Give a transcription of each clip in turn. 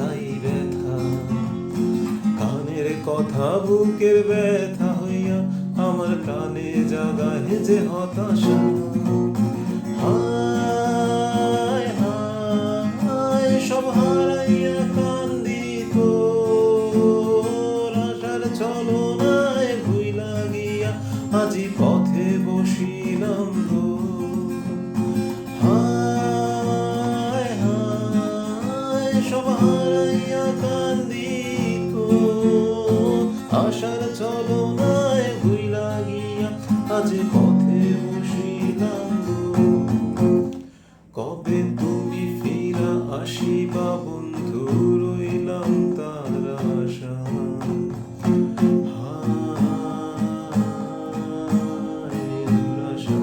তাই ব্যথা, কানের কথা বুকের ব্যথা হইয়া আমার প্রাণে জাগায় যে হতাশা। হায় হায় সব হারাইয়া কান্দি তোর আশার ছলনায় ভুইলা গিয়া আজি পথে বসিলাম গো। হায় হায় সব হারাইয়া কান্দি তোর আশার ছলনায় ভুইলা গিয়া আজি পথে বসিলাম গো। কবে তুমি ফিরা আসিবা বন্ধু রইলাম তার আশা। হায় দুরাশা,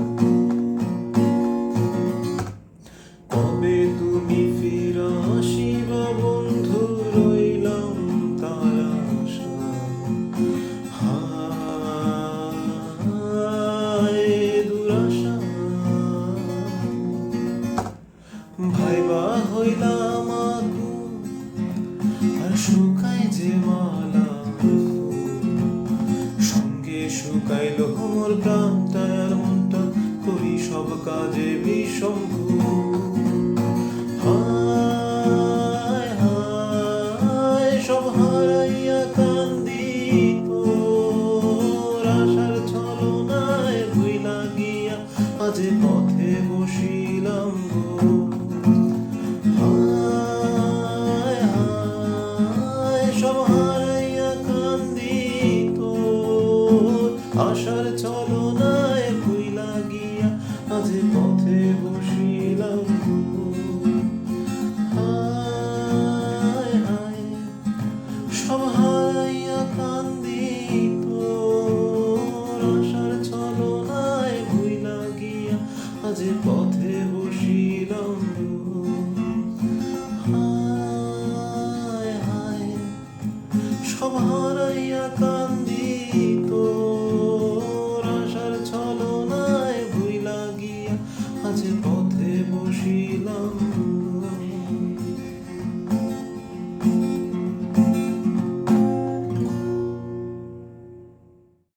কবে তুমি ফিরা আসিবা বন্ধু রইলাম তার আশা। হায় দুরাশা, ভাইবা হইলাম আগুন আর শুকাই যে মালা ফুল, সঙ্গে শুকাইল মোর প্রাণটা আর মনটা করি সব কাজে বিষম ভুল। হায় হায় সব হারাইয়া কান্দি তোর আশার ছলনায় ভুইলা গিয়া আজ পথে বসিলাম গো। হায় হায় সব হারাইয়া কান্দি তোর আশার ছলনায় ভুইলা গিয়া আজ পথে বসিলাম গো। হায় হায় সব হারাইয়া কান্দি তোর আশার ছলনায় ভুইলা গিয়া আজ পথে বসিলাম গো। হায় হায় সব হারাইয়া কান্দি তোর আশার ছলনায় ভুইলা গিয়া আজ পথে বসিলাম।